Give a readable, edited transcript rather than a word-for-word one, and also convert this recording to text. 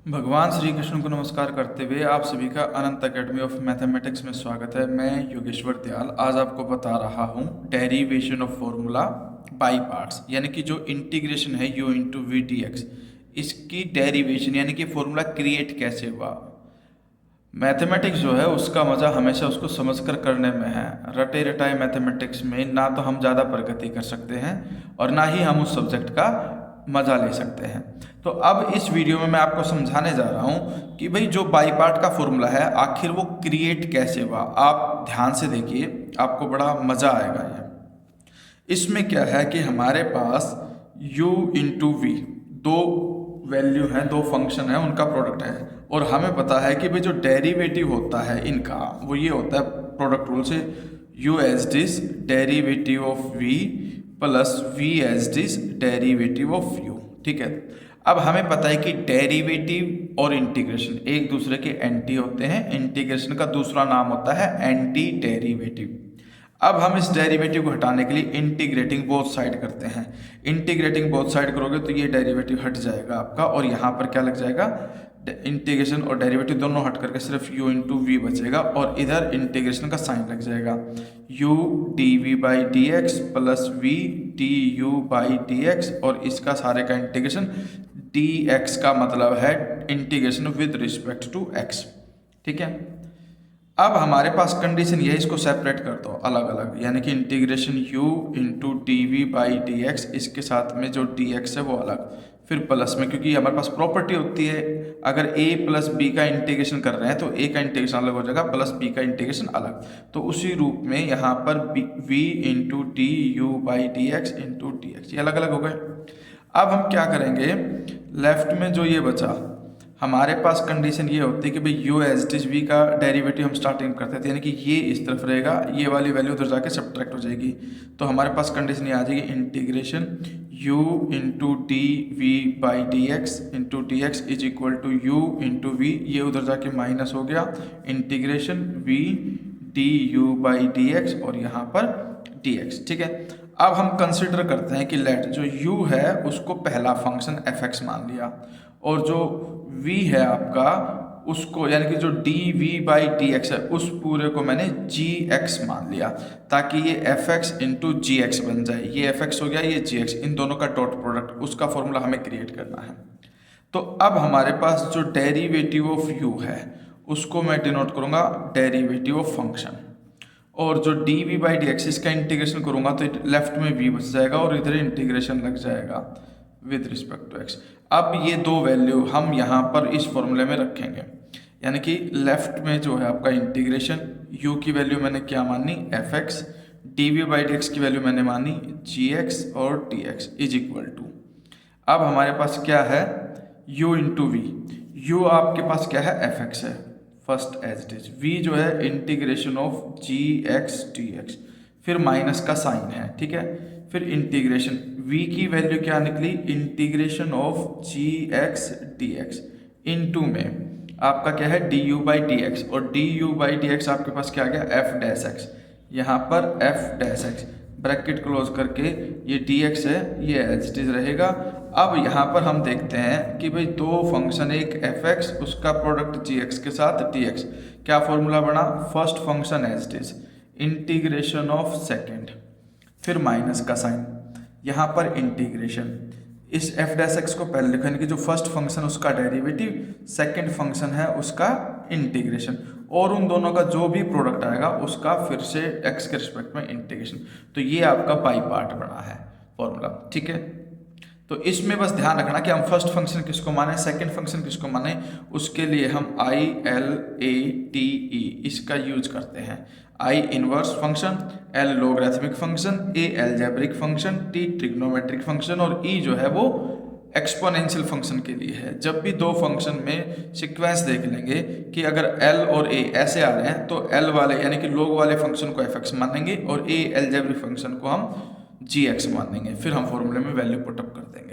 भगवान श्री कृष्ण को नमस्कार करते हुए आप सभी का अनंत एकेडमी ऑफ मैथमेटिक्स में स्वागत है। मैं योगेश्वर दयाल आज आपको बता रहा हूँ derivation of formula by parts, यानी कि जो इंटीग्रेशन है u into we T x, इसकी डेरिवेशन यानी कि फॉर्मूला क्रिएट कैसे हुआ। मैथमेटिक्स जो है उसका मज़ा हमेशा उसको समझकर करने में है। रटे रटाए मैथमेटिक्स में ना तो हम ज़्यादा प्रगति कर सकते हैं और ना ही हम उस सब्जेक्ट का मज़ा ले सकते हैं। तो अब इस वीडियो में मैं आपको समझाने जा रहा हूँ कि भाई जो बाई पार्ट का फॉर्मूला है आखिर वो क्रिएट कैसे हुआ। आप ध्यान से देखिए, आपको बड़ा मज़ा आएगा। ये इसमें क्या है कि हमारे पास u इंटू वी दो वैल्यू हैं, दो फंक्शन है, उनका प्रोडक्ट है और हमें पता है कि भाई जो डेरिवेटिव होता है इनका वो ये होता है प्रोडक्ट रूल से u as this derivative of v plus v as this derivative of u। ठीक है, अब हमें पता है कि डेरिवेटिव और इंटीग्रेशन एक दूसरे के एंटी होते हैं। इंटीग्रेशन का दूसरा नाम होता है एंटी डेरिवेटिव। अब हम इस डेरिवेटिव को हटाने के लिए इंटीग्रेटिंग बोथ साइड करते हैं। इंटीग्रेटिंग बोथ साइड करोगे तो ये डेरिवेटिव हट जाएगा आपका और यहाँ पर क्या लग जाएगा, इंटीग्रेशन और डेरिवेटिव दोनों हट करके सिर्फ u इंटू वी बचेगा और इधर इंटीग्रेशन का साइन लग जाएगा u d v by D x plus वी d you by D x और इसका सारे का इंटीग्रेशन डी एक्स का मतलब है integration with respect to x। ठीक है, अब हमारे पास कंडीशन ये है, इसको सेपरेट कर दो अलग अलग, यानी कि integration u into d v by D x, इसके साथ में जो डी एक्स है वो अलग, फिर प्लस में, क्योंकि हमारे पास प्रॉपर्टी होती है अगर a प्लस बी का इंटीग्रेशन कर रहे हैं तो a का इंटीग्रेशन अलग हो जाएगा प्लस b का इंटीग्रेशन अलग। तो उसी रूप में यहाँ पर v into D you by D x into d x ये अलग अलग हो गए। अब हम क्या करेंगे, लेफ्ट में जो ये बचा हमारे पास कंडीशन ये होती है कि भाई u as it is v का डेरिवेटिव हम स्टार्टिंग करते थे, यानी कि ये इस तरफ रहेगा, ये वाली वैल्यू उधर जाके सब्ट्रैक्ट हो जाएगी। तो हमारे पास कंडीशन ये आ जाएगी integration u into d v by D x into d x is equal to u into v, ये उधर जाके माइनस हो गया, integration v d you by D x और यहाँ पर डी एक्स। ठीक है, अब हम कंसिडर करते हैं कि लेट जो u है उसको पहला फंक्शन fx मान लिया और जो v है आपका उसको, यानी कि जो d v by D x है उस पूरे को मैंने gx मान लिया ताकि ये fx इंटू जी एक्स बन जाए। ये fx हो गया, ये gx, इन दोनों का डॉट प्रोडक्ट, उसका फॉर्मूला हमें क्रिएट करना है। तो अब हमारे पास जो डेरिवेटिव ऑफ u है उसको मैं डिनोट करूंगा डेरिवेटिव ऑफ फंक्शन, और जो d v by D x इसका इंटीग्रेशन करूंगा तो लेफ्ट में v बच जाएगा और इधर इंटीग्रेशन लग जाएगा विद रिस्पेक्ट टू x। अब ये दो वैल्यू हम यहाँ पर इस फॉर्मूले में रखेंगे, यानी कि लेफ्ट में जो है आपका इंटीग्रेशन u की वैल्यू मैंने क्या मानी fx, d v by D x की वैल्यू मैंने मानी gx और dx इज इक्वल टू, अब हमारे पास क्या है u इंटू वी, u आपके पास क्या है fx है first as it is, v जो है इंटीग्रेशन ऑफ gx dx, फिर माइनस का साइन है। ठीक है, फिर इंटीग्रेशन v की वैल्यू क्या निकली, integration of gx dx into में आपका क्या है D you by D x और D you by D X आपके पास क्या आ गया f डैश x, यहाँ पर f dash x bracket close करके ये dx है ये एज इट इज रहेगा। अब यहाँ पर हम देखते हैं कि भाई दो फंक्शन, एक fx उसका प्रोडक्ट gx के साथ dx, क्या फॉर्मूला बना, first function as it is integration of second, फिर माइनस का साइन, यहाँ पर इंटीग्रेशन, इस f डैश x को पहले लिखो, यानी कि जो फर्स्ट फंक्शन उसका डेरिवेटिव, सेकंड फंक्शन है उसका इंटीग्रेशन, और उन दोनों का जो भी प्रोडक्ट आएगा उसका फिर से x के रिस्पेक्ट में इंटीग्रेशन। तो ये आपका बाई पार्ट बना है फॉर्मूला। ठीक है, तो इसमें बस ध्यान रखना कि हम फर्स्ट फंक्शन किसको माने, सेकंड फंक्शन किसको माने, उसके लिए हम I L A T E इसका यूज करते हैं। आई inverse function, L logarithmic function, ए algebraic function, T trigonometric function और ई जो है वो एक्सपोनेंशियल फंक्शन के लिए है। जब भी दो फंक्शन में सीक्वेंस देख लेंगे कि अगर एल और ए ऐसे आ रहे हैं तो एल वाले यानी कि लोग वाले फंक्शन को एफ मानेंगे और ए अलजेब्रिक फंक्शन को हम जी एक्स मान देंगे, फिर हम फॉर्मूले में वैल्यू पुटअप कर देंगे।